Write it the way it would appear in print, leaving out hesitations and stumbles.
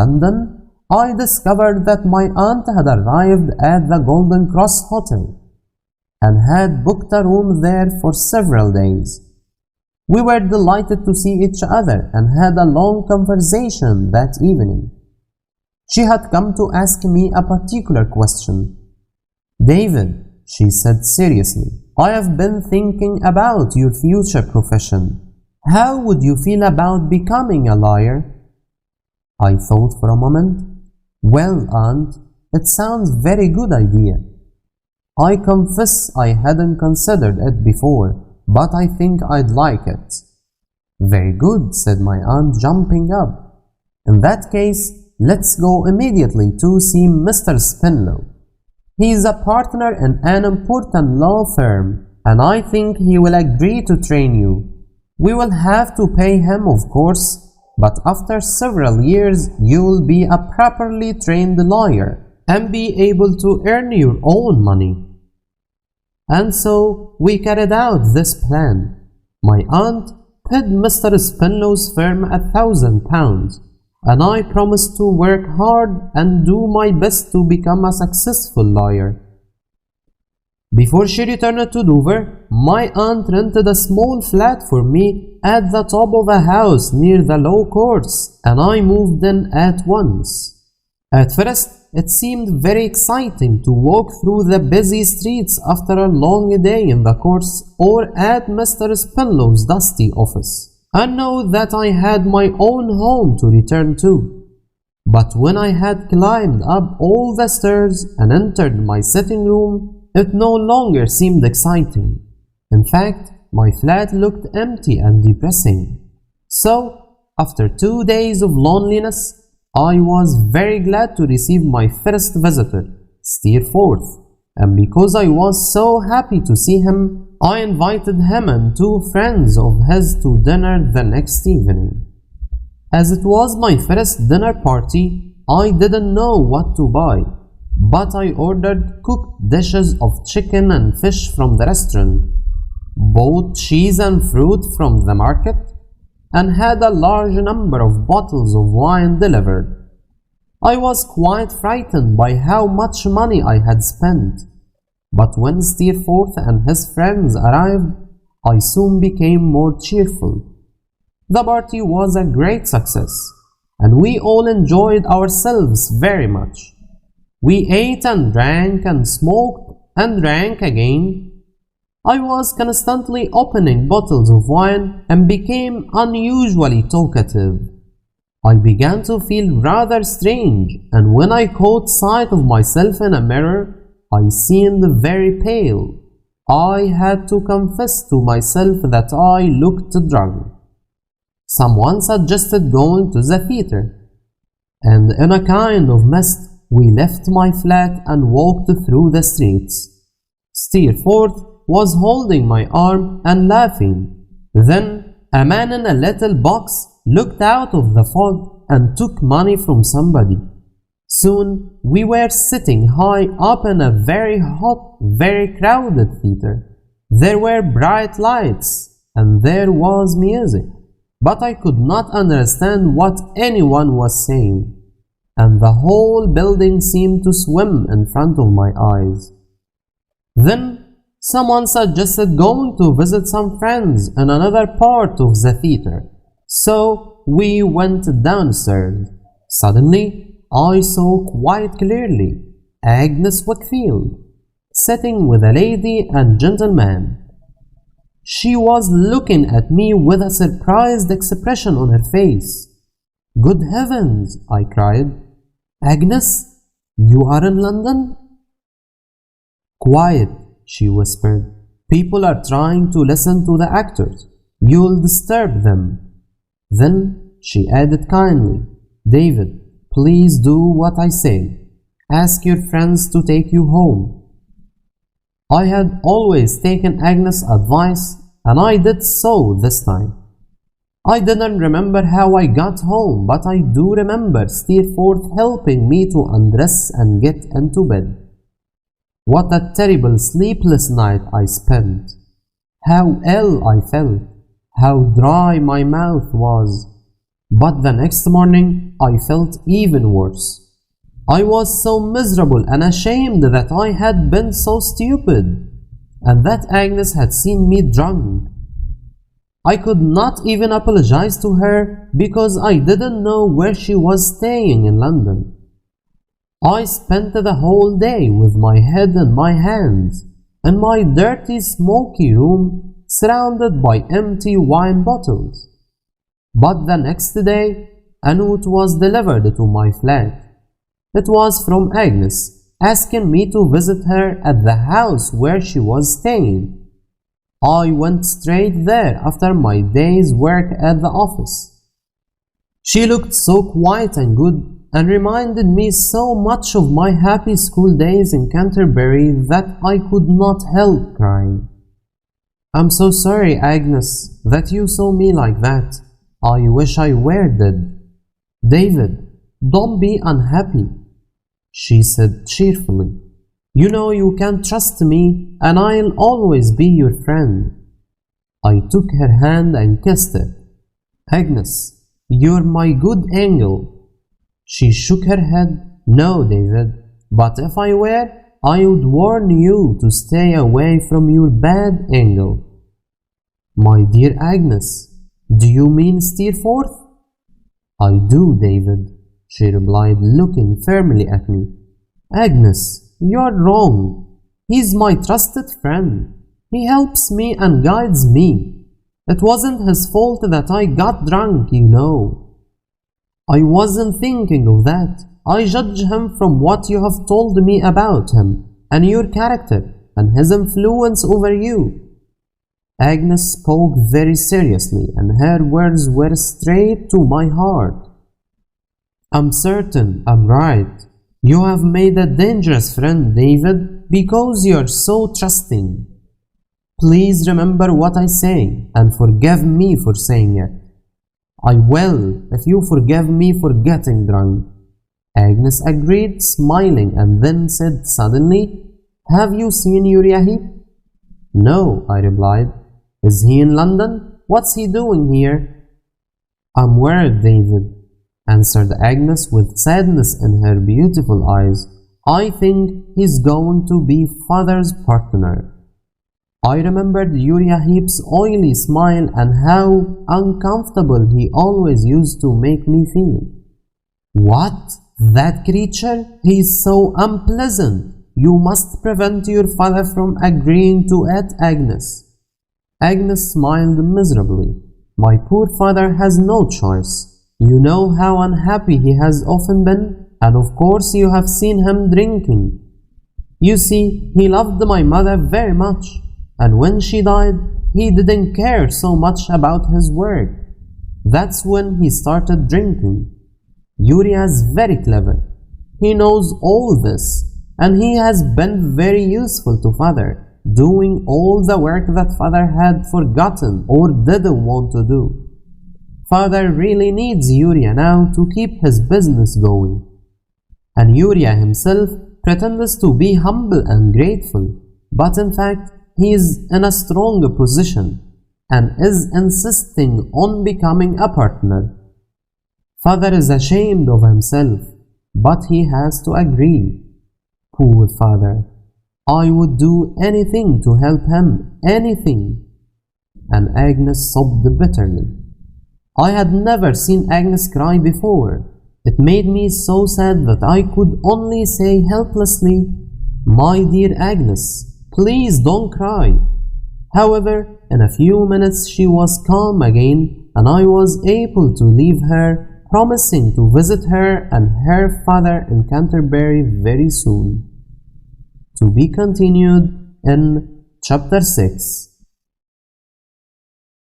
London, I discovered that my aunt had arrived at the Golden Cross Hotel and had booked a room there for several days. We were delighted to see each other and had a long conversation that evening. She had come to ask me a particular question. "David," she said seriously, "I have been thinking about your future profession. How would you feel about becoming a lawyer?" I thought for a moment. "Well, Aunt, it sounds very good idea. I confess I hadn't considered it before, but I think I'd like it." "Very good," said my aunt, jumping up. "In that case, let's go immediately to see Mr. Spenlow. He is a partner in an important law firm, and I think he will agree to train you. We will have to pay him, of course, but after several years you will be a properly trained lawyer and be able to earn your own money." And so we carried out this plan. My aunt paid Mr. Spenlow's firm £1,000, and I promised to work hard and do my best to become a successful lawyer. Before she returned to Dover, my aunt rented a small flat for me at the top of a house near the law courts, and I moved in at once. At first, it seemed very exciting to walk through the busy streets after a long day in the courts or at Mr. Spenlow's dusty office, and know that I had my own home to return to. But when I had climbed up all the stairs and entered my sitting room, it no longer seemed exciting. In fact, my flat looked empty and depressing. So, after 2 days of loneliness, I was very glad to receive my first visitor, Steerforth, and because I was so happy to see him, I invited him and 2 friends of his to dinner the next evening. As it was my first dinner party, I didn't know what to buy, but I ordered cooked dishes of chicken and fish from the restaurant, bought cheese and fruit from the market, and had a large number of bottles of wine delivered. I was quite frightened by how much money I had spent, but when Steerforth and his friends arrived, I soon became more cheerful. The party was a great success, and we all enjoyed ourselves very much. We ate and drank and smoked and drank again. I was constantly opening bottles of wine and became unusually talkative. I began to feel rather strange, and when I caught sight of myself in a mirror, I seemed very pale. I had to confess to myself that I looked drunk. Someone suggested going to the theater, and in a kind of mist, we left my flat and walked through the streets. Steerforth was holding my arm and laughing. Then a man in a little box looked out of the fog and took money from somebody. Soon we were sitting high up in a very hot, very crowded theater. There were bright lights and there was music, but I could not understand what anyone was saying, and the whole building seemed to swim in front of my eyes. Then someone suggested going to visit some friends in another part of the theater, so we went downstairs. Suddenly, I saw quite clearly Agnes Wakefield sitting with a lady and gentleman. She was looking at me with a surprised expression on her face. "Good heavens!" I cried. "Agnes, you are in London?" "Quiet," she whispered. "People are trying to listen to the actors. You'll disturb them." Then she added kindly, "David, please do what I say. Ask your friends to take you home." I had always taken Agnes' advice, and I did so this time. I didn't remember how I got home, but I do remember Steerforth helping me to undress and get into bed. What a terrible sleepless night I spent! How ill I felt! How dry my mouth was! But the next morning I felt even worse. I was so miserable and ashamed that I had been so stupid, and that Agnes had seen me drunk. I could not even apologize to her because I didn't know where she was staying in London. I spent the whole day with my head in my hands in my dirty, smoky room, surrounded by empty wine bottles. But the next day, a note was delivered to my flat. It was from Agnes, asking me to visit her at the house where she was staying. I went straight there after my day's work at the office. She looked so quiet and good, and reminded me so much of my happy school days in Canterbury that I could not help crying. "I'm so sorry, Agnes, that you saw me like that. I wish I were dead. David, don't be unhappy," she said cheerfully. "You know you can trust me, and I'll always be your friend." I took her hand and kissed it. "Agnes, you're my good angel." She shook her head. "No, David, but if I were, I would warn you to stay away from your bad angel." "My dear Agnes, do you mean Steerforth?" "I do, David," she replied, looking firmly at me. "Agnes, you're wrong. He's my trusted friend. He helps me and guides me. It wasn't his fault that I got drunk, you know." "I wasn't thinking of that. I judge him from what you have told me about him and your character and his influence over you." Agnes spoke very seriously, and her words were straight to my heart. "I'm certain I'm right. You have made a dangerous friend, David, because you're so trusting. Please remember what I say and forgive me for saying it." "I will, if you forgive me for getting drunk." Agnes agreed, smiling, and then said suddenly, "Have you seen Uriah Heep?" "No," I replied. "Is he in London? What's he doing here?" "I'm worried, David," answered Agnes with sadness in her beautiful eyes. "I think he's going to be Father's partner." I remembered Uriah Heep's oily smile and how uncomfortable he always used to make me feel. "What? That creature? He's so unpleasant. You must prevent your father from agreeing to it, Agnes." Agnes smiled miserably. "My poor father has no choice. You know how unhappy he has often been, and of course you have seen him drinking. You see, he loved my mother very much. And when she died, he didn't care so much about his work. That's when he started drinking. Uriah's very clever. He knows all this, and he has been very useful to Father, doing all the work that Father had forgotten or didn't want to do. Father really needs Uriah now to keep his business going. And Uriah himself pretends to be humble and grateful, but in fact, he is in a strong position and is insisting on becoming a partner. Father is ashamed of himself, but he has to agree. Poor father. I would do anything to help him, anything." And Agnes sobbed bitterly. I had never seen Agnes cry before. It made me so sad that I could only say helplessly, "My dear Agnes, please don't cry." However, in a few minutes she was calm again, and I was able to leave her, promising to visit her and her father in Canterbury very soon. To be continued in Chapter 6.